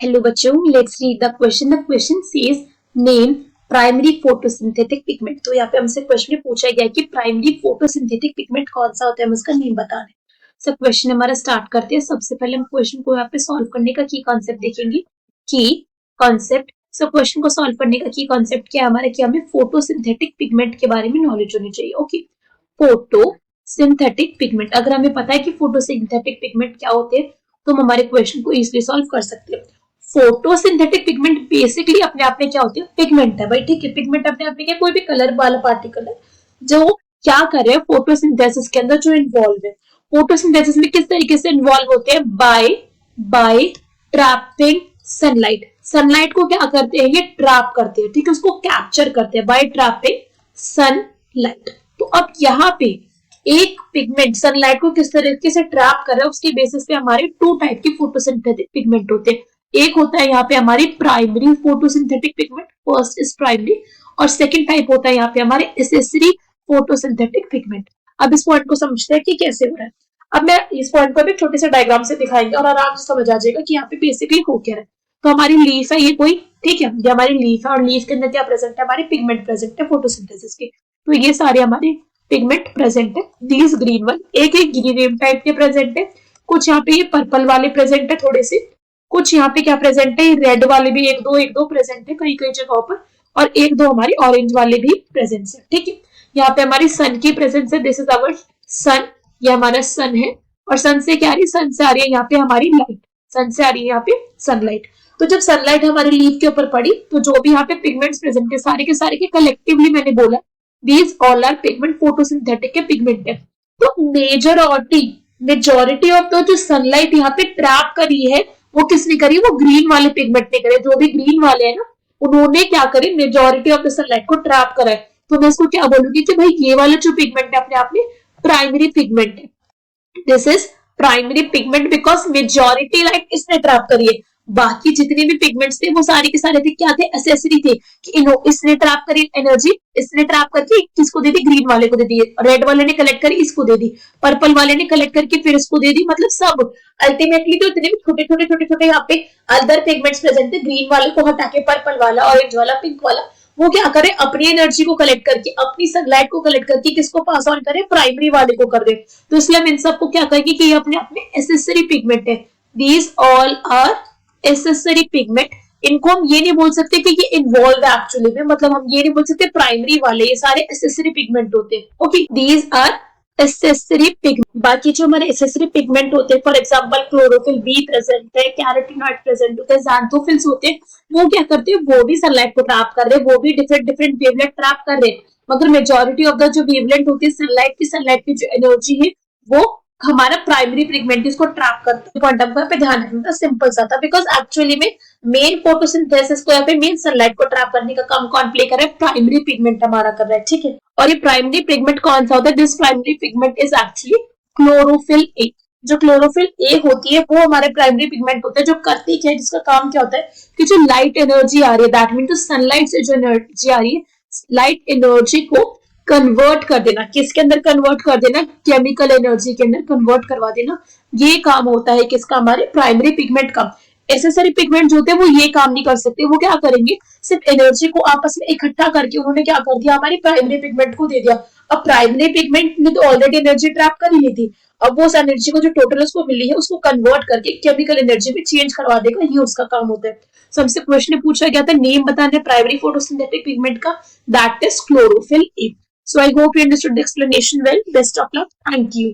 Hello बच्चों, let's read the question. The question says name primary photosynthetic pigment. तो यहाँ पे हमसे क्वेश्चन में पूछा गया है कि प्राइमरी फोटोसिंथेटिक पिगमेंट कौन सा होता है, हम उसका नेम बताना है. सब क्वेश्चन हमारा स्टार्ट करते हैं. सबसे पहले हम क्वेश्चन को यहाँ पे सॉल्व करने का की कॉन्सेप्ट देखेंगे. की कॉन्सेप्ट. सब क्वेश्चन को सॉल्व करने का की कॉन्सेप्ट क्या है हमारा, कि हमें फोटोसिंथेटिक पिगमेंट के बारे में नॉलेज होनी चाहिए. Okay, photosynthetic pigment. अगर हमें पता है कि फोटोसिंथेटिक पिगमेंट क्या होते हैं तो हम हमारे क्वेश्चन को इजिली सॉल्व कर सकते हैं. फोटोसिंथेटिक पिगमेंट बेसिकली अपने आप में क्या होती है, पिगमेंट है भाई. ठीक है, पिगमेंट अपने आप में क्या, कोई भी कलर वाला पार्टिकल है जो क्या कर रहे हैं फोटोसिंथेसिस के अंदर जो इन्वॉल्व है. फोटोसिंथेसिस में किस तरीके से इन्वॉल्व होते हैं, बाय ट्रैपिंग सनलाइट. सनलाइट को क्या करते हैं, ये ट्रैप करते हैं. ठीक है, उसको कैप्चर करते हैं बाय ट्रैपिंग सनलाइट. तो अब यहाँ पे एक पिगमेंट सनलाइट को किस तरीके से ट्रैप कर रहा है, उसके बेसिस पे हमारे टू टाइप के फोटोसिंथेटिक पिगमेंट होते हैं. एक होता है यहाँ पे हमारी primary photosynthetic pigment, first is primary, और सेकंड टाइप होता है यहाँ पे हमारे एसेसरी फोटोसिंथेटिक पिगमेंट. अब इस पॉइंट को समझते हैं कि कैसे हो रहा है. अब मैं इस पॉइंट को भी छोटे से डायग्राम से दिखाएंगे और आराम से समझ आ जाएगा कि यहाँ पे बेसिकली हो क्या रहा है. तो हमारी लीफ है ये कोई, ठीक है, ये हमारी लीफ है और लीफ के अंदर क्या प्रेजेंट है, हमारे पिगमेंट प्रेजेंट है फोटोसिंथेसिस के. तो ये सारे हमारे पिगमेंट प्रेजेंट है. दीज ग्रीन वन, एक ग्रीन टाइप के प्रेजेंट है. कुछ यहाँ पे ये पर्पल वाले प्रेजेंट है थोड़े से. कुछ यहाँ पे क्या प्रेजेंट है, रेड वाले भी एक दो प्रेजेंट है कई कई जगहों पर, और एक दो हमारी ऑरेंज वाले भी प्रेजेंट है. ठीक है, यहाँ पे हमारी सन की प्रेजेंस है. दिस इज आवर सन, ये हमारा सन है. और सन से क्या आ रही है, सन से आ रही है यहाँ पे हमारी लाइट. सन से आ रही है यहाँ पे सनलाइट. तो जब सनलाइट हमारी लीफ के ऊपर पड़ी तो जो भी यहाँ पे पिगमेंट्स प्रेजेंट है सारे के सारे के कलेक्टिवली मैंने बोला these all are pigment photosynthetic के पिगमेंट है. तो मेजोरिटी ऑफ द जो सनलाइट यहाँ पे ट्रैप करी है वो किसने करी, वो ग्रीन वाले पिगमेंट ने करे. जो भी ग्रीन वाले है ना उन्होंने क्या करे, मेजोरिटी ऑफ द सनलाइट को ट्रैप करा है. तो मैं इसको क्या बोलूंगी कि भाई ये वाला जो पिगमेंट है अपने आप में प्राइमरी पिगमेंट है. This is primary pigment because majority light इसने ट्रैप करी है. बाकी जितने भी पिगमेंट्स थे वो सारे के सारे थे क्या थे, एसेसरी थे. कि इसने ट्रैप करी एनर्जी, इसने ट्रैप करके किसको दे दी, ग्रीन वाले को दे दी, रेड वाले ने कलेक्ट करी इसको दे दी, पर्पल वाले ने कलेक्ट करके फिर इसको दे दी. मतलब सब अल्टीमेटली तो इतने भी छोटे छोटे छोटे छोटे यहाँ पे अदर पिगमेंट्स प्रेजेंट थे, ग्रीन वाले को हटा के पर्पल वाला, ऑरेंज वाला, पिंक वाला, वो क्या करे, अपनी एनर्जी को कलेक्ट करके, अपनी सनलाइट को कलेक्ट करके किसको पास ऑन करे, प्राइमरी वाले को कर दे. तो इसलिए हम इन सबको क्या कहेंगे कि ये अपने अपने एसेसरी पिगमेंट है. These all are accessory pigment. इनको हम ये नहीं बोल सकते कि ये इन्वॉल्व है एक्चुअली में, मतलब हम ये नहीं बोल सकते प्राइमरी वाले, ये सारे एसेसरी पिगमेंट होते हैं. Okay, these are accessory pigment. बाकी जो हमारे एसेसरी पिगमेंट होते हैं, for example chlorophyll B present है, कैरोटीनॉइड प्रेजेंट होते हैं, ज़ैंथोफिल्स होते हैं, वो क्या करते हैं, वो भी सनलाइट को ट्रैप कर रहे हैं, वो भी डिफरेंट डिफरेंट वेवलेट ट्रैप कर रहे हैं. मगर मेजोरिटी ऑफ द जो वेवलेट होती है सनलाइट की जो एनर्जी है वो हमारा प्राइमरी पिगमेंट इसको ट्रैप करता है. क्वांटम का पे ध्यान रखना, सिंपल सा था. बिकॉज एक्चुअली में मेन फोटोसिंथेसिस को यहाँ पे मेन सनलाइट को ट्रैप करने का काम कौन प्ले कर रहा है, प्राइमरी पिगमेंट हमारा कर रहा है. ठीक है, और ये प्राइमरी पिगमेंट कौन सा होता है, this primary pigment is actually chlorophyll A. जो क्लोरोफिल ए होती है वो हमारे प्राइमरी पिगमेंट होता है. जो करती क्या है, जिसका काम क्या होता है कि जो लाइट एनर्जी आ रही है, दैट मीन तो सनलाइट से जो एनर्जी आ रही है, लाइट एनर्जी को कन्वर्ट कर देना. किसके अंदर कन्वर्ट कर देना, केमिकल एनर्जी के अंदर कन्वर्ट करवा देना. ये काम होता है किसका, हमारे प्राइमरी पिगमेंट का. एसेसरी पिगमेंट जो होते हैं वो ये काम नहीं कर सकते. वो क्या करेंगे, सिर्फ एनर्जी को आपस में इकट्ठा करके उन्होंने क्या कर दिया, हमारी प्राइमरी पिगमेंट को दे दिया. अब प्राइमरी पिगमेंट ने तो ऑलरेडी एनर्जी ट्रैप कर ही ली थी. अब वो उस एनर्जी को जो टोटल उसको मिली है उसको कन्वर्ट करके केमिकल एनर्जी में चेंज करवा देगा. ये उसका काम होता है. So, हमसे क्वेश्चन पूछा गया था नेम बताने प्राइमरी फोटोसिंथेटिक पिगमेंट का, that is chlorophyll A. So I hope you understood the explanation well. Best of luck. Thank you.